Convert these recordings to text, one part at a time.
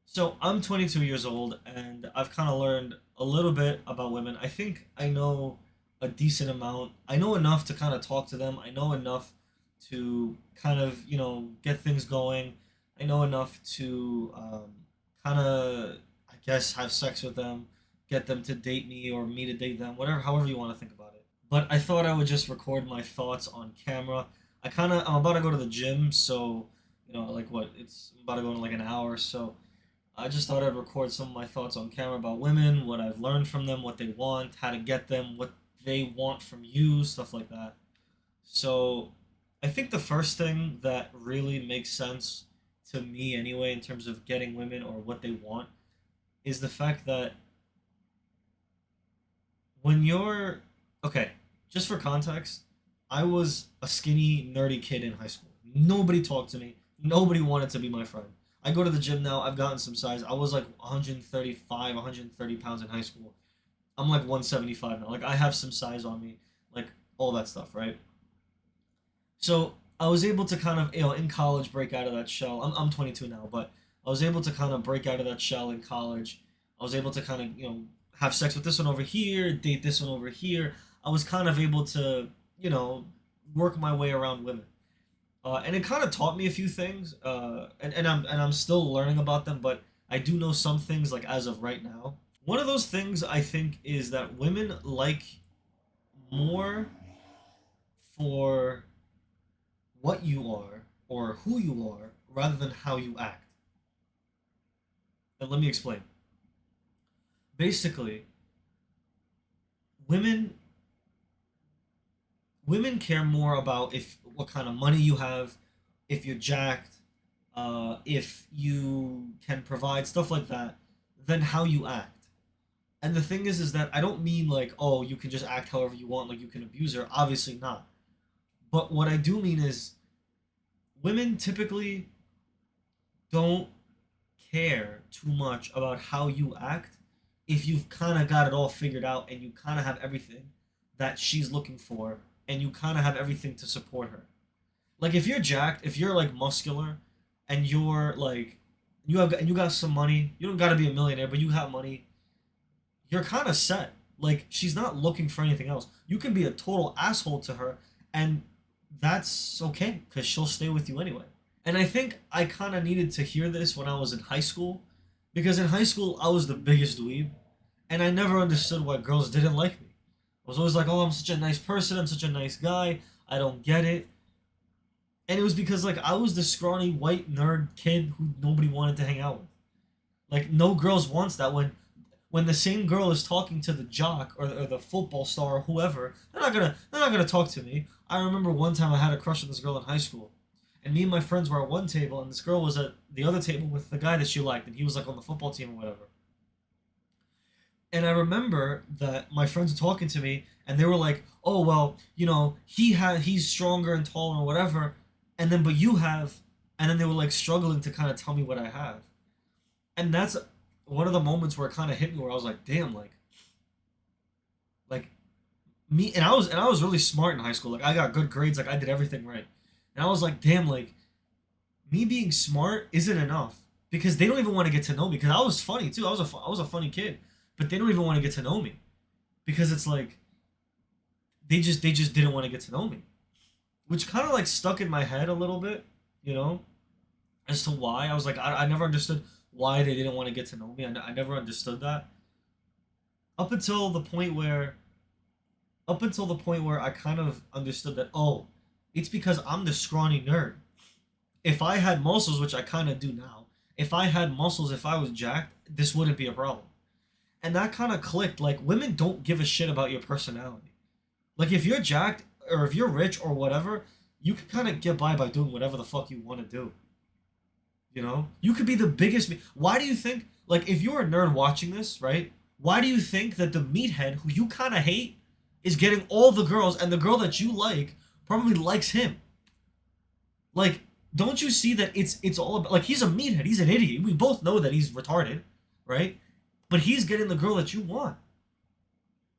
So I'm 22 years old, and I've kind of learned a little bit about women. I think I know a decent amount. I know enough to kind of talk to them. I know enough to kind of get things going. I know enough to kind of, I guess, have sex with them, get them to date me or me to date them, whatever, however you want to think about it. But I thought I would just record my thoughts on camera. I'm about to go to the gym, so like what, it's about to go in like an hour, so I just thought I'd record some of my thoughts on camera about women, what I've learned from them, what they want, how to get them, what they want from you, stuff like that. So, I think the first thing that really makes sense to me anyway in terms of getting women or what they want is the fact that when you're okay, just for context, I was a skinny, nerdy kid in high school. Nobody talked to me. Nobody wanted to be my friend. I go to the gym now. I've gotten some size. I was like 135, 130 pounds in high school. I'm like 175 now. Like I have some size on me, like all that stuff, right? So I was able to kind of, in college break out of that shell. I'm 22 now, but I was able to kind of break out of that shell in college. I was able to kind of, have sex with this one over here, date this one over here. I was kind of able to, you know, work my way around women. And it kind of taught me a few things, and I'm still learning about them, but I do know some things like as of right now. One of those things I think is that women like more for what you are or who you are rather than how you act. And let me explain. Basically, women women care more about if what kind of money you have, if you're jacked, if you can provide stuff like that, than how you act. And the thing is that I don't mean like, oh, you can just act however you want, like you can abuse her. Obviously not. But what I do mean is women typically don't care too much about how you act if you've kind of got it all figured out and you kind of have everything that she's looking for and you kind of have everything to support her. Like if you're jacked, if you're like muscular and you're like you got some money, you don't got to be a millionaire, but you have money, you're kind of set. Like she's not looking for anything else. You can be a total asshole to her and that's okay cuz she'll stay with you anyway. And I think I kind of needed to hear this when I was in high school because in high school I was the biggest dweeb and I never understood why girls didn't like me. I was always like, "Oh, I'm such a nice person. I'm such a nice guy. I don't get it." And it was because like I was the scrawny white nerd kid who nobody wanted to hang out with. Like no girls wants that when the same girl is talking to the jock or the football star or whoever, they're not gonna talk to me. I remember one time I had a crush on this girl in high school, and me and my friends were at one table, and this girl was at the other table with the guy that she liked, and he was like on the football team or whatever. And I remember that my friends were talking to me, and they were like, "Oh well, he's stronger and taller or whatever," and then but you have, and then they were like struggling to kind of tell me what I have, and that's one of the moments where it kind of hit me where I was like, "Damn, like me," and I was really smart in high school. Like I got good grades, like I did everything right, and I was like, "Damn, like me being smart isn't enough because they don't even want to get to know me because I was funny too. I was a funny kid, but they don't even want to get to know me because it's like they just didn't want to get to know me, which kind of like stuck in my head a little bit, you know, as to why I was like I never understood why they didn't want to get to know me. I never understood that up until the point where I kind of understood that it's because I'm the scrawny nerd. If I had muscles, which I kind of do now, if I had muscles, if I was jacked, this wouldn't be a problem. And that kind of clicked. Like women don't give a shit about your personality. Like if you're jacked or if you're rich or whatever, you can kind of get by doing whatever the fuck you want to do. You could be the biggest. Why do you think? Like if you're a nerd watching this, right? Why do you think that the meathead who you kind of hate is getting all the girls, and the girl that you like probably likes him? Like, don't you see that it's all about like he's a meathead, he's an idiot. We both know that he's retarded, right? But he's getting the girl that you want.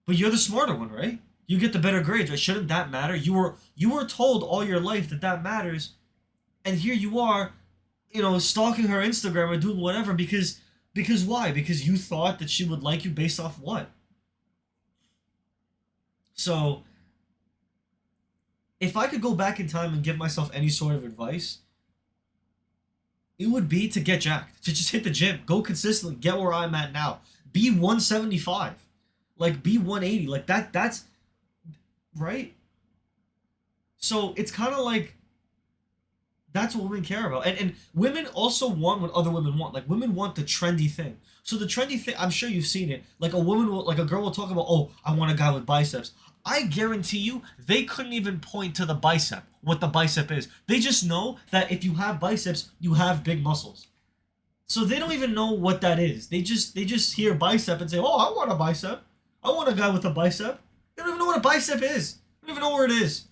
But you're the smarter one, right? You get the better grades, right? Shouldn't that matter? You were told all your life that that matters, and here you are. stalking her Instagram or doing whatever because why? Because you thought that she would like you based off what? So if I could go back in time and give myself any sort of advice, it would be to get jacked, to just hit the gym, go consistently, get where I'm at now, be 175, like be 180, like that's right. So it's kind of like that's what women care about, and women also want what other women want. Like women want the trendy thing. So the trendy thing, I'm sure you've seen it. Like a woman will, like a girl will talk about, oh, I want a guy with biceps. I guarantee you, they couldn't even point to the bicep, what the bicep is. They just know that if you have biceps, you have big muscles. So they don't even know what that is. They just hear bicep and say, oh, I want a bicep. I want a guy with a bicep. They don't even know what a bicep is. They don't even know where it is.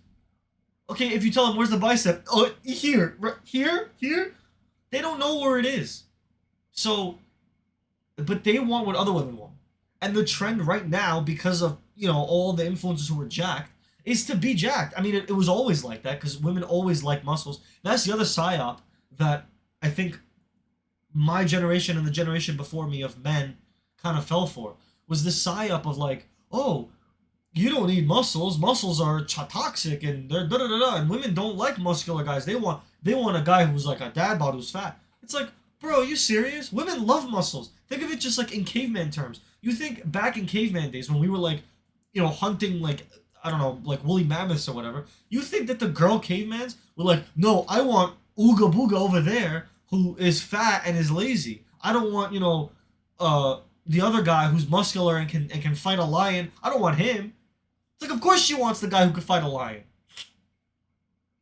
Okay, if you tell them where's the bicep, oh, here, right, here. They don't know where it is. So, but they want what other women want. And the trend right now, because of all the influencers who are jacked, is to be jacked. I mean, it was always like that because women always like muscles. That's the other psyop that I think my generation and the generation before me of men kind of fell for, was this psyop of like, oh, you don't need muscles. Muscles are toxic and they're da da da da. And women don't like muscular guys. They want a guy who's like a dad bod who's fat. It's like, bro, are you serious? Women love muscles. Think of it just like in caveman terms. You think back in caveman days when we were like, hunting like, I don't know, like woolly mammoths or whatever. You think that the girl cavemans were like, no, I want Ooga Booga over there who is fat and is lazy. I don't want, the other guy who's muscular and can fight a lion. I don't want him. It's like, of course she wants the guy who can fight a lion.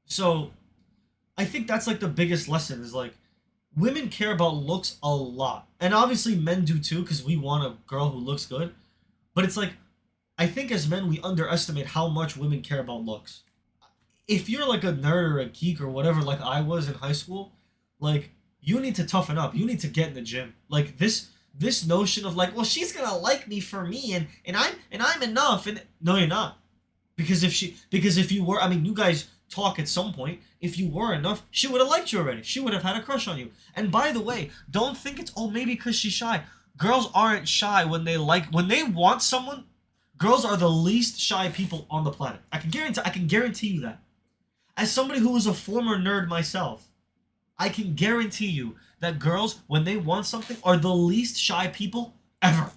So, I think that's like the biggest lesson is like, women care about looks a lot. And obviously men do too, because we want a girl who looks good. But it's like, I think as men, we underestimate how much women care about looks. If you're like a nerd or a geek or whatever, like I was in high school, like, you need to toughen up. You need to get in the gym. Like, this notion of like, well, she's gonna like me for me, and I'm enough, and no, you're not, because if you were, I mean, you guys talk at some point. If you were enough, she would have liked you already. She would have had a crush on you. And by the way, don't think it's, oh, maybe because she's shy. Girls aren't shy when they want someone. Girls are the least shy people on the planet. I can guarantee you that. As somebody who was a former nerd myself, I can guarantee you that girls, when they want something, are the least shy people ever.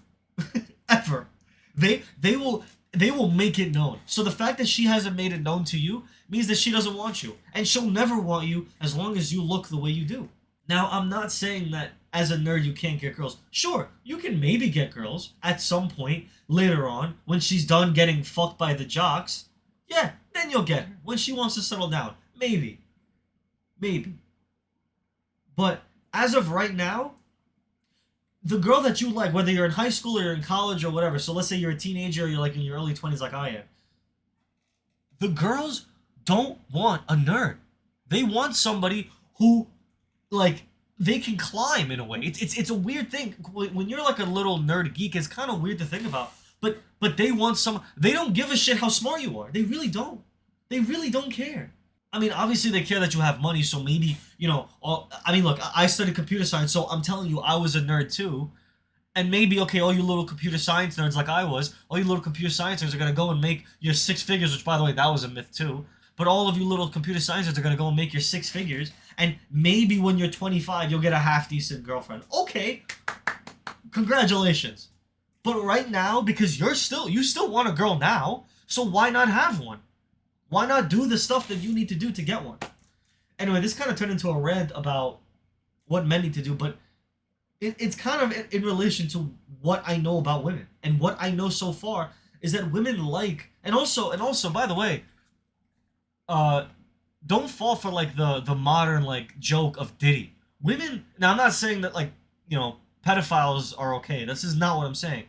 Ever. They will make it known. So the fact that she hasn't made it known to you means that she doesn't want you. And she'll never want you as long as you look the way you do. Now, I'm not saying that as a nerd you can't get girls. Sure, you can maybe get girls at some point later on when she's done getting fucked by the jocks. Yeah, then you'll get her. When she wants to settle down. Maybe. Maybe. But as of right now, the girl that you like, whether you're in high school or you're in college or whatever, so let's say you're a teenager or you're like in your early 20s like I am, the girls don't want a nerd. They want somebody who, like, they can climb in a way. It's a weird thing. When you're like a little nerd geek, it's kind of weird to think about. But they want some. They don't give a shit how smart you are. They really don't. They really don't care. I mean, obviously they care that you have money, so maybe, I mean, look, I studied computer science, so I'm telling you, I was a nerd too. And maybe, okay, all you little computer science nerds like I was, all you little computer science nerds are going to go and make your six figures, which, by the way, that was a myth too. But all of you little computer science nerds are going to go and make your six figures, and maybe when you're 25, you'll get a half-decent girlfriend. Okay, congratulations. But right now, because you still want a girl now, so why not have one? Why not do the stuff that you need to do to get one? Anyway, this kind of turned into a rant about what men need to do, but it's kind of in relation to what I know about women. And what I know so far is that women like, and also, by the way, don't fall for like the modern like joke of Diddy. Women, now I'm not saying that like, pedophiles are okay. This is not what I'm saying.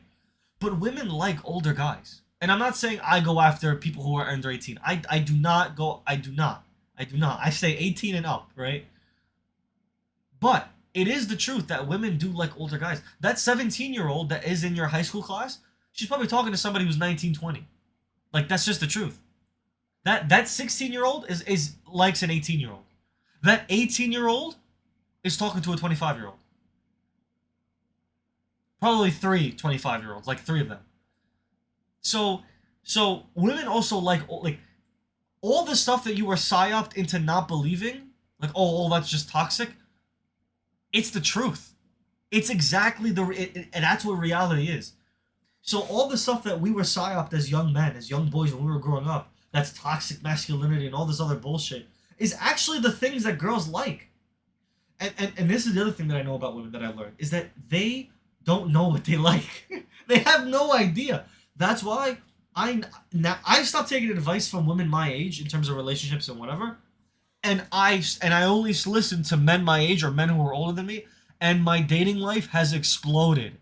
But women like older guys. And I'm not saying I go after people who are under 18. I do not go, I do not. I say 18 and up, right? But it is the truth that women do like older guys. That 17-year-old that is in your high school class, she's probably talking to somebody who's 19, 20. Like, that's just the truth. That 16-year-old is likes an 18-year-old. That 18-year-old is talking to a 25-year-old. Probably three 25-year-olds, like three of them. So so women also like all the stuff that you were psyoped into not believing, like oh that's just toxic. It's the truth. It's exactly and that's what reality is. So all the stuff that we were psyoped as young men, as young boys when we were growing up, that's toxic masculinity and all this other bullshit, is actually the things that girls like. And this is the other thing that I know about women that I learned is that they don't know what they like. They have no idea. That's why I stopped taking advice from women my age in terms of relationships and whatever. And I only listen to men my age or men who are older than me, and my dating life has exploded.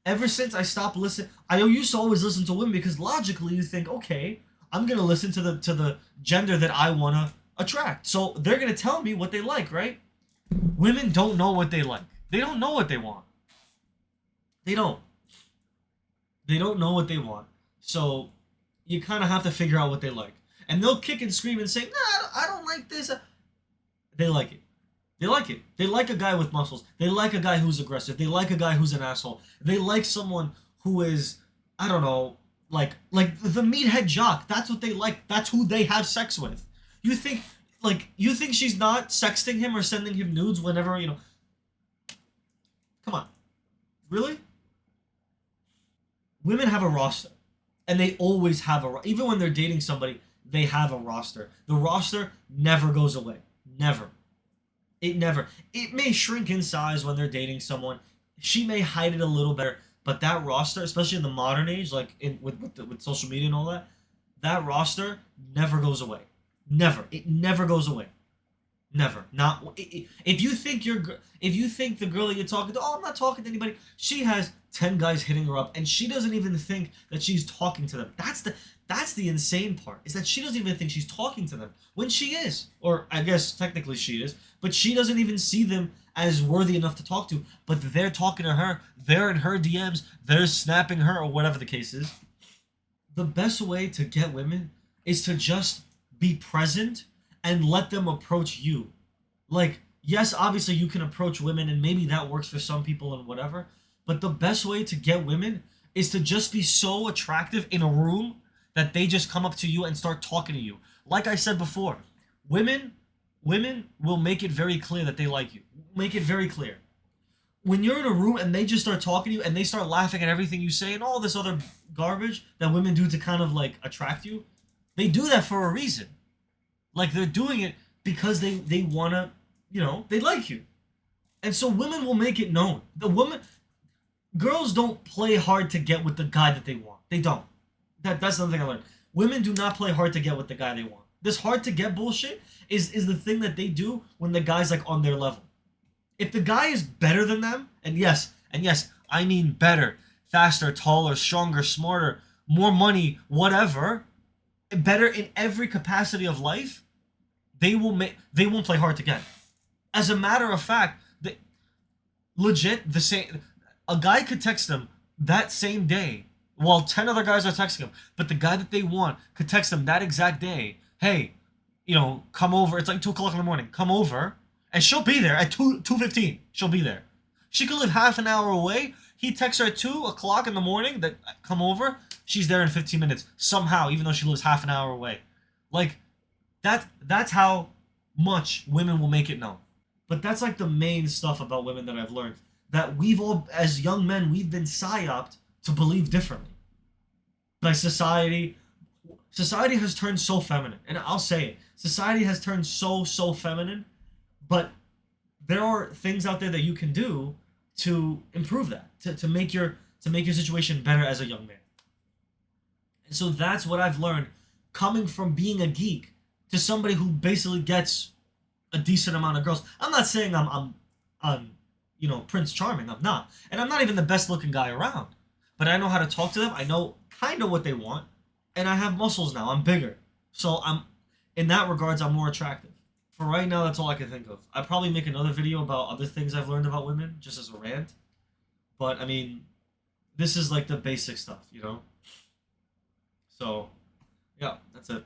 Ever since I stopped listening, I used to always listen to women because logically you think, okay, I'm gonna listen to the gender that I wanna attract. So they're gonna tell me what they like, right? Women don't know what they like. They don't know what they want. They don't. They don't know what they want. So you kind of have to figure out what they like. And they'll kick and scream and say, nah, I don't like this. They like it. They like it. They like a guy with muscles. They like a guy who's aggressive. They like a guy who's an asshole. They like someone who is, I don't know, like the meathead jock. That's what they like. That's who they have sex with. You think you think she's not sexting him or sending him nudes whenever, come on. Really? Women have a roster. And they always have even when they're dating somebody, they have a roster. The roster never goes away. Never. It never. It may shrink in size when they're dating someone. She may hide it a little better, but that roster, especially in the modern age, like with social media and all that, that roster never goes away. Never. It never goes away. Never. Not if you think if you think the girl that you're talking to, oh, I'm not talking to anybody. She has 10 guys hitting her up, and she doesn't even think that she's talking to them. That's the insane part, is that she doesn't even think she's talking to them when she is, or I guess technically she is, but she doesn't even see them as worthy enough to talk to. But they're talking to her. They're in her DMs. They're snapping her, or whatever the case is. The best way to get women is to just be present and let them approach you. Like, yes, obviously you can approach women and maybe that works for some people and whatever, but the best way to get women is to just be so attractive in a room that they just come up to you and start talking to you. Like I said before, women will make it very clear that they like you. Make it very clear. When you're in a room and they just start talking to you and they start laughing at everything you say and all this other garbage that women do to kind of like attract you, they do that for a reason. Like they're doing it because they wanna, they like you. And so women will make it known. Girls don't play hard to get with the guy that they want. They don't. That's the thing I learned. Women do not play hard to get with the guy they want. This hard to get bullshit is the thing that they do when the guy's like on their level. If the guy is better than them, and yes, I mean better, faster, taller, stronger, smarter, more money, whatever, better in every capacity of life, they won't play hard to get. As a matter of fact, legit the same. A guy could text them that same day while 10 other guys are texting him, but the guy that they want could text them that exact day. Hey, come over. It's like 2 o'clock in the morning. Come over, and she'll be there at 2:15. She'll be there. She could live half an hour away. He texts her at 2 o'clock in the morning that come over. She's there in 15 minutes somehow, even though she lives half an hour away. Like that's how much women will make it known. But that's like the main stuff about women that I've learned. That we've all, as young men, we've been psyoped to believe differently. Like society has turned so feminine. And I'll say it. Society has turned so feminine. But there are things out there that you can do to improve that. To make your situation better as a young man. And so that's what I've learned coming from being a geek to somebody who basically gets a decent amount of girls. I'm not saying I'm Prince Charming. I'm not. And I'm not even the best looking guy around. But I know how to talk to them. I know kind of what they want. And I have muscles now. I'm bigger. So in that regards, I'm more attractive. For right now, that's all I can think of. I'd probably make another video about other things I've learned about women, just as a rant. But, I mean, this is like the basic stuff, So, yeah, that's it.